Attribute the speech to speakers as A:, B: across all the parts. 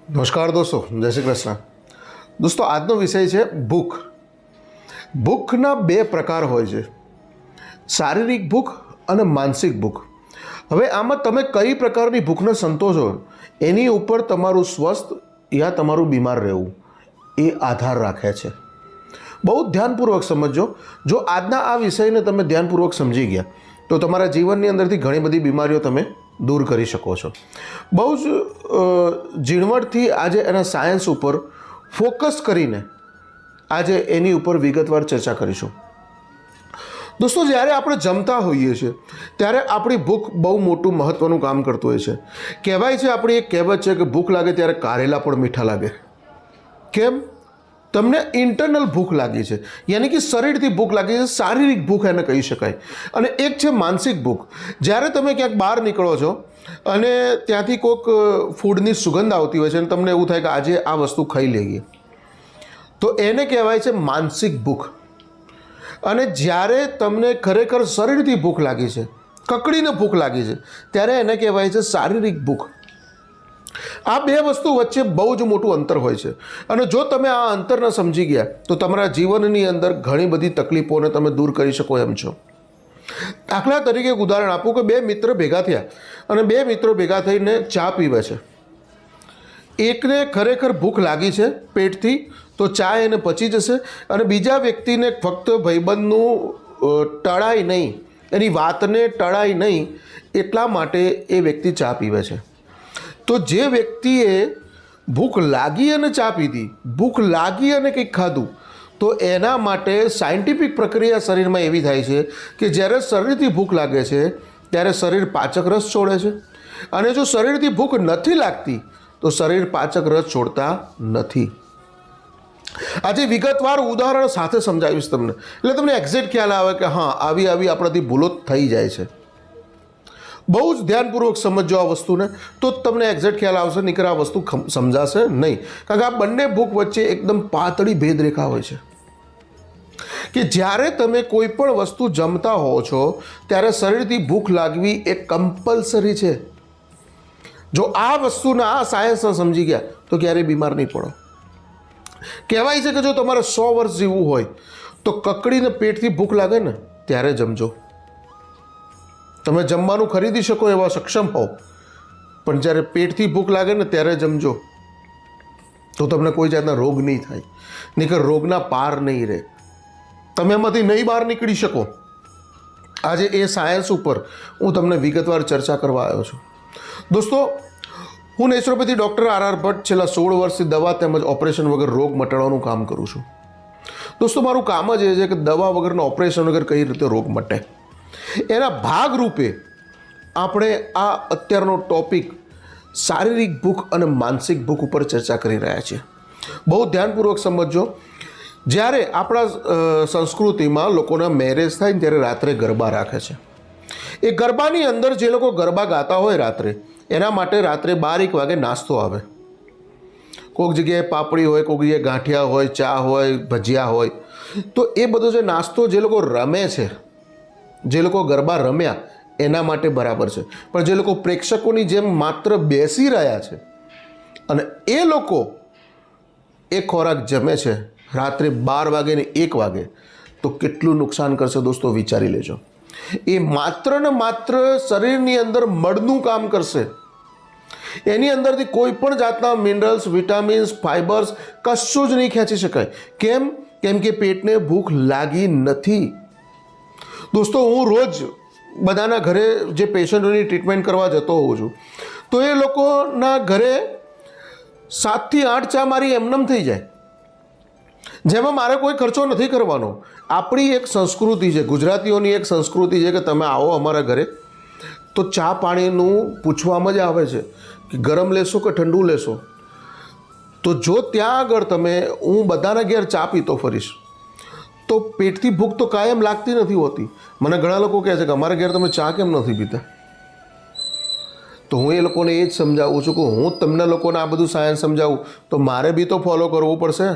A: નમસ્કાર દોસ્તો, જય શ્રી કૃષ્ણ. દોસ્તો, આજનો વિષય છે ભૂખ. ભૂખના બે પ્રકાર હોય છે, શારીરિક ભૂખ અને માનસિક ભૂખ. હવે આમાં તમે કઈ પ્રકારની ભૂખને સંતોષો એની ઉપર તમારું સ્વસ્થ યા તમારું બીમાર રહેવું એ આધાર રાખે છે. બહુ ધ્યાનપૂર્વક સમજજો. જો આજના આ વિષયને તમે ધ્યાનપૂર્વક સમજી ગયા તો તમારા જીવનની અંદરથી ઘણી બધી બીમારીઓ તમે દૂર કરી શકો છો. બહુ જ ઝીણવટથી આજે એના સાયન્સ ઉપર ફોકસ કરીને આજે એની ઉપર વિગતવાર ચર્ચા કરીશું. દોસ્તો, જ્યારે આપણે જમતા હોઈએ છીએ ત્યારે આપણી ભૂખ બહુ મોટું મહત્ત્વનું કામ કરતું હોય છે. કહેવાય છે, આપણી એક કહેવત છે કે ભૂખ લાગે ત્યારે કારેલા પણ મીઠા લાગે. કેમ? તમને ઇન્ટરનલ ભૂખ લાગી છે, યાની કે શરીરથી ભૂખ લાગી છે, શારીરિક ભૂખ એને કહી શકાય. અને એક છે માનસિક ભૂખ. જ્યારે તમે ક્યાંક બહાર નીકળો છો અને ત્યાંથી કોઈક ફૂડની સુગંધ આવતી હોય છે અને તમને એવું થાય કે આજે આ વસ્તુ ખાઈ લઈએ, તો એને કહેવાય છે માનસિક ભૂખ. અને જ્યારે તમને ખરેખર શરીરથી ભૂખ લાગી છે, કકડીને ભૂખ લાગી છે, ત્યારે એને કહેવાય છે શારીરિક ભૂખ. આ બે વસ્તુ વચ્ચે બહુ જ મોટું અંતર હોય છે. અને જો તમે આ અંતરને સમજી ગયા તો તમારા જીવનની અંદર ઘણી બધી તકલીફોને તમે દૂર કરી શકો એમ છો. દાખલા તરીકે એક ઉદાહરણ આપું કે બે મિત્ર ભેગા થયા અને બે મિત્રો ભેગા થઈને ચા પીવે છે. એકને ખરેખર ભૂખ લાગી છે પેટથી, તો ચા એને પચી જશે, અને બીજા વ્યક્તિને ફક્ત ભાઈબંધનું ટળાય નહીં, એની વાતને ટળાય નહીં એટલા માટે એ વ્યક્તિ ચા પીવે છે. તો જે વ્યક્તિએ ભૂખ લાગી અને ચા પીધી, ભૂખ લાગી અને કંઈક ખાધું, તો એના માટે સાયન્ટિફિક પ્રક્રિયા શરીરમાં એવી થાય છે કે જ્યારે શરીરથી ભૂખ લાગે છે ત્યારે શરીર પાચક રસ છોડે છે, અને જો શરીરથી ભૂખ નથી લાગતી તો શરીર પાચક રસ છોડતા નથી. આજે વિગતવાર ઉદાહરણ સાથે સમજાવીશ તમને, એટલે તમને એક્ઝેક્ટ ખ્યાલ આવે કે હા, આવી આપણાથી ભૂલો થઈ જાય છે. બહુ જ ધ્યાનપૂર્વક સમજો આ વસ્તુને, તો જ તમને એક્ઝેક્ટ ખ્યાલ આવશે, નહીંતર આ વસ્તુ સમજાશે નહીં. કારણ કે આ બંને ભૂખ વચ્ચે એકદમ પાતળી ભેદરેખા હોય છે કે જ્યારે તમે કોઈ પણ વસ્તુ જમતા હો છો ત્યારે શરીરથી ભૂખ લાગવી એ કમ્પલસરી છે. જો આ વસ્તુના આ સાયન્સને સમજી ગયા તો ક્યારેય બીમાર નહીં પડો. કહેવાય છે કે જો તમારે 100 વર્ષ જીવવું હોય તો કકડીને પેટથી ભૂખ લાગે ને ત્યારે જમજો. તમે જમવાનું ખરીદી શકો એવા સક્ષમ હો, પણ જ્યારે પેટથી ભૂખ લાગે ને ત્યારે જમજો, તો તમને કોઈ જાતના રોગ નહીં થાય, નહીંતર રોગના પાર નહીં રહે, તમે એમાંથી નહીં બહાર નીકળી શકો. આજે એ સાયન્સ ઉપર હું તમને વિગતવાર ચર્ચા કરવા આવ્યો છું. દોસ્તો, હું નેચરોપેથી ડૉક્ટર આર ભટ્ટ છેલ્લા 16 વર્ષથી દવા તેમજ ઓપરેશન વગર રોગ મટાડવાનું કામ કરું છું. દોસ્તો, મારું કામ જ એ છે કે દવા વગરના ઓપરેશન વગર કઈ રીતે રોગ મટે. એના ભાગરૂપે આપણે આ અત્યારનો ટોપિક શારીરિક ભૂખ અને માનસિક ભૂખ ઉપર ચર્ચા કરી રહ્યા છીએ. બહુ ધ્યાનપૂર્વક સમજજો. જ્યારે આપણા સંસ્કૃતિમાં લોકોના મેરેજ થાય ને ત્યારે રાત્રે ગરબા રાખે છે. એ ગરબાની અંદર જે લોકો ગરબા ગાતા હોય રાત્રે, એના માટે રાત્રે 12-1 વાગે નાસ્તો આવે. કોઈક જગ્યાએ પાપડી હોય, કોઈક જગ્યાએ ગાંઠિયા હોય, ચા હોય, ભજીયા હોય. તો એ બધો જે નાસ્તો જે લોકો રમે છે, જે લોકો ગરબા રમ્યા એના માટે બરાબર છે, પણ જે લોકો પ્રેક્ષકોની જેમ માત્ર બેસી રહ્યા છે અને એ લોકો એ ખોરાક જમે છે રાત્રે 12 વાગે ને 1 વાગે, તો કેટલું નુકસાન કરશે દોસ્તો, વિચારી લેજો. એ માત્ર ને માત્ર શરીરની અંદર મળનું કામ કરશે. એની અંદરથી કોઈ પણ જાતના મિનરલ્સ, વિટામિન્સ, ફાઇબર્સ કશું જ નહીં ખેંચી શકાય. કેમ? કેમ કે પેટને ભૂખ લાગી નથી. દોસ્તો, હું રોજ બધાના ઘરે જે પેશન્ટોની ટ્રીટમેન્ટ કરવા જતો હોઉં છું, તો એ લોકોના ઘરે 7 થી 8 ચા મારી એમનેમ થઈ જાય, જેમાં મારે કોઈ ખર્ચો નથી કરવાનો. આપણી એક સંસ્કૃતિ છે, ગુજરાતીઓની એક સંસ્કૃતિ છે કે તમે આવો અમારા ઘરે તો ચા પાણીનું પૂછવામાં જ આવે છે કે ગરમ લેશો કે ઠંડુ લેશો. તો જો ત્યાં આગળ તમે, હું બધાના ઘેર ચા પીતો ફરીશ, તો પેટથી ભૂખ તો કાયમ લાગતી નથી હોતી. મને ઘણા લોકો કહે છે કે અમારા ઘેર તમે ચા કેમ નથી પીતા? તો હું એ લોકોને એ જ સમજાવું છું કે હું તમને લોકોને આ બધું સાયન્સ સમજાવું તો મારે બી તો ફોલો કરવું પડશે.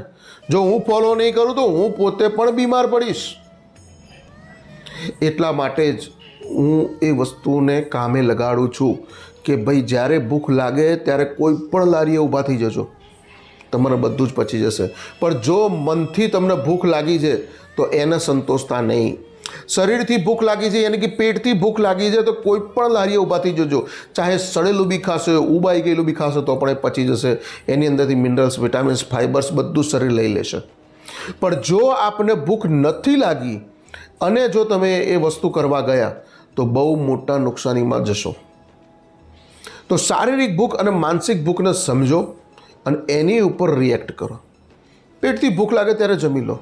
A: જો હું ફોલો નહીં કરું તો હું પોતે પણ બીમાર પડીશ. એટલા માટે જ હું એ વસ્તુને કામે લગાડું છું કે ભાઈ જ્યારે ભૂખ લાગે ત્યારે કોઈ પણ લારીએ ઊભા થઈ જજો, તમારે બધું જ પચી જશે. પણ જો મનથી તમને ભૂખ લાગી છે તો એને સંતોષતા નહીં. શરીરથી ભૂખ લાગી છે યાની કે પેટથી ભૂખ લાગી છે તો કોઈ પણ લારીએ ઊભા થઈ જજો, ચાહે સડેલું બી ખાશો, ઉબાઈ ગયેલું બી ખાશો તો પણ એ પચી જશે. એની અંદરથી મિનરલ્સ, વિટામિન્સ, ફાઇબર્સ બધું શરીર લઈ લેશે. પણ જો આપને ભૂખ નથી લાગી અને જો તમે એ વસ્તુ કરવા ગયા તો બહુ મોટા નુકસાનીમાં જશો. તો શારીરિક ભૂખ અને માનસિક ભૂખને સમજો અને એની ઉપર રિએક્ટ કરો. પેટથી ભૂખ લાગે ત્યારે જમી લો,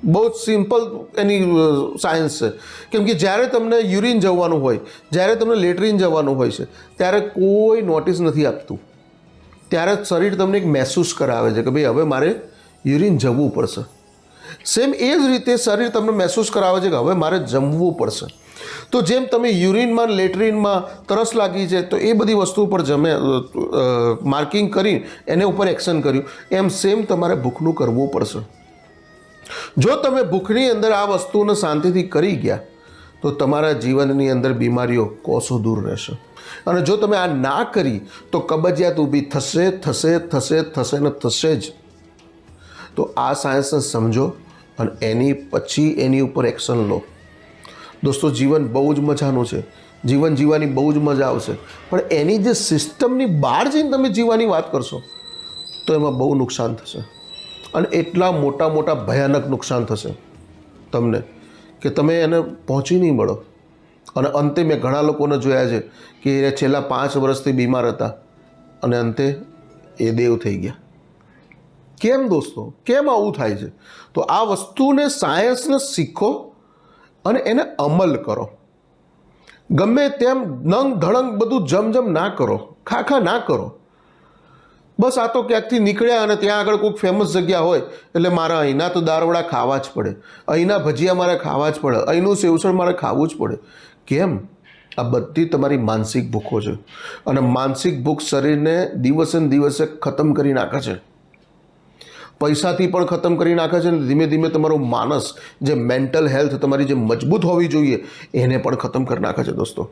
A: બહુ જ સિમ્પલ એની સાયન્સ છે. કેમ કે જ્યારે તમને યુરિન જવાનું હોય, જ્યારે તમને લેટ્રિન જવાનું હોય છે ત્યારે કોઈ નોટિસ નથી આપતું. ત્યારે શરીર તમને એક મહેસૂસ કરાવે છે કે ભાઈ હવે મારે યુરિન જવું પડશે. સેમ એ જ રીતે શરીર તમને મહેસૂસ કરાવે છે કે હવે મારે જમવું પડશે. તો જેમ તમે યુરિનમાં, લેટ્રિનમાં તરસ લાગી છે તો એ બધી વસ્તુ ઉપર માર્કિંગ કરી એને ઉપર એક્શન કર્યું, એમ સેમ તમારે ભૂખનું કરવું પડશે. જો તમે ભૂખની અંદર આ વસ્તુને શાંતિથી કરી ગયા તો તમારા જીવનની અંદર બીમારીઓ કોસો દૂર રહેશે. અને જો તમે આ ના કરી તો કબજિયાત ઊભી થશે થશે થશે થશે ને થશે જ. તો આ સાયન્સને સમજો અને એની પછી એની ઉપર એક્શન લો. દોસ્તો, જીવન બહુ જ મજાનું છે, જીવન જીવવાની બહુ જ મજા આવશે, પણ એની જે સિસ્ટમની બહાર જઈને તમે જીવવાની વાત કરશો તો એમાં બહુ નુકસાન થશે. અને એટલા મોટા મોટા ભયાનક નુકસાન થશે તમને કે તમે એને પહોંચી નહીં મળો. અને અંતે મેં ઘણા લોકોને જોયા છે કે એ છેલ્લા 5 વર્ષથી બીમાર હતા અને અંતે એ દેવ થઈ ગયા. કેમ દોસ્તો, કેમ આવું થાય છે? તો આ વસ્તુને, સાયન્સને શીખો અને એને અમલ કરો. ગમે તેમ નંગ ધડંગ બધું જમજમ ના કરો, ખાખા ના કરો. બસ આ તો ક્યાંકથી નીકળ્યા અને ત્યાં આગળ કોઈક ફેમસ જગ્યા હોય એટલે મારે અહીંના તો દાળવડા ખાવા જ પડે, અહીંના ભજીયા મારે ખાવા જ પડે, અહીંનું સેવસણ મારે ખાવું જ પડે. કેમ? આ બધી તમારી માનસિક ભૂખો છે. અને માનસિક ભૂખ શરીરને દિવસે ને દિવસે ખતમ કરી નાખે છે. પૈસાથી પણ ખતમ કરી નાખે છે અને ધીમે ધીમે તમારું માનસ, જે મેન્ટલ હેલ્થ તમારી જે મજબૂત હોવી જોઈએ એને પણ ખતમ કરી નાખે છે દોસ્તો.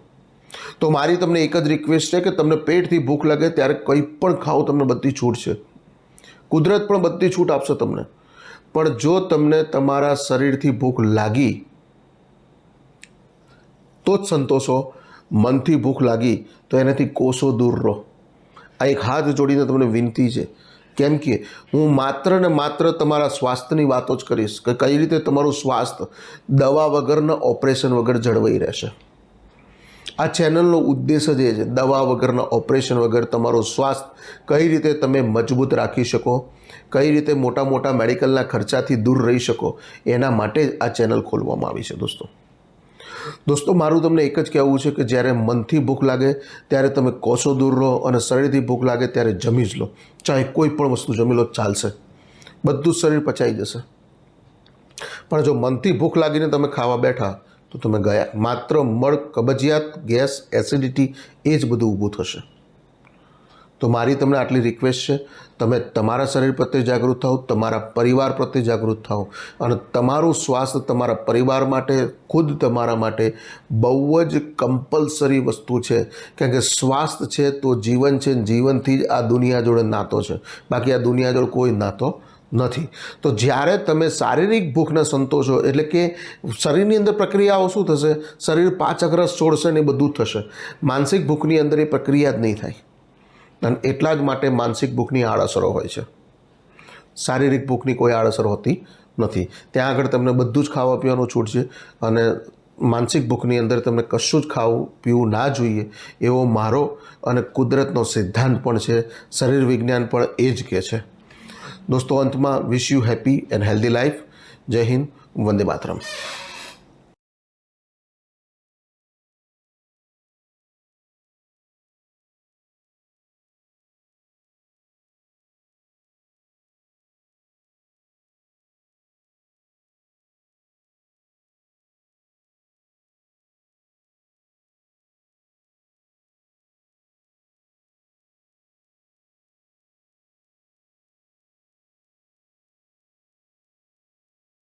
A: તો મારી તમને એક જ રિક્વેસ્ટ છે કે તમને પેટથી ભૂખ લાગે ત્યારે કંઈ પણ ખાઓ, તમને બધી છૂટ છે. કુદરત પણ બધી છૂટ આપશે તમને. પણ જો તમને તમારા શરીરથી ભૂખ લાગી તો જ સંતોષો. મનથી ભૂખ લાગી તો એનાથી કોસો દૂર રહો. આ એક હાથ જોડીને તમને વિનંતી છે. કેમ કે હું માત્ર ને માત્ર તમારા સ્વાસ્થ્યની વાતો જ કરીશ કે કઈ રીતે તમારું સ્વાસ્થ્ય દવા વગરના, ઓપરેશન વગર જળવાઈ રહેશે. આ ચેનલનો ઉદ્દેશ જ એ છે, દવા વગરના, ઓપરેશન વગર તમારું સ્વાસ્થ્ય કઈ રીતે તમે મજબૂત રાખી શકો, કઈ રીતે મોટા મોટા મેડિકલના ખર્ચાથી દૂર રહી શકો, એના માટે જ આ ચેનલ ખોલવામાં આવી છે દોસ્તો, મારું તમને એક જ કહેવું છે કે જ્યારે મનથી ભૂખ લાગે ત્યારે તમે કોસો દૂર રહો અને શરીરથી ભૂખ લાગે ત્યારે જમી જ લો. ચાહે કોઈ પણ વસ્તુ જમી લો, ચાલશે, બધું જ શરીર પચાઈ જશે. પણ જો મનથી ભૂખ લાગીને તમે ખાવા બેઠા તો તમે ગયા. માત્ર મળ, કબજિયાત, ગેસ, એસિડિટી એ જ બધું ઊભું થશે. તો મારી તમને આટલી રિક્વેસ્ટ છે, તમે તમારા શરીર પ્રત્યે જાગૃત થાઓ, તમારા પરિવાર પ્રત્યે જાગૃત થાઓ અને તમારું સ્વાસ્થ્ય તમારા પરિવાર માટે, ખુદ તમારા માટે બહુ જ કમ્પલસરી વસ્તુ છે. કારણ કે સ્વાસ્થ્ય છે તો જીવન છે, જીવનથી જ આ દુનિયા જોડે નાતો છે, બાકી આ દુનિયા જોડે કોઈ નાતો નથી. તો જ્યારે તમે શારીરિક ભૂખને સંતોષો એટલે કે શરીરની અંદર પ્રક્રિયાઓ શું થશે, શરીર પાચક રસ છોડશે ને એ બધું જ થશે. માનસિક ભૂખની અંદર એ પ્રક્રિયા જ નહીં થાય. અને એટલા જ માટે માનસિક ભૂખની આડઅસરો હોય છે. શારીરિક ભૂખની કોઈ આડઅસર હોતી નથી. ત્યાં આગળ તમને બધું જ ખાવા પીવાનું છૂટ છે અને માનસિક ભૂખની અંદર તમને કશું જ ખાવું પીવું ના જોઈએ એવો મારો અને કુદરતનો સિદ્ધાંત પણ છે, શરીર વિજ્ઞાન પણ એ જ કહે છે. દોસ્તો, અંતમાં wish you happy and healthy life. જય હિન્દ, વંદે માતરમ.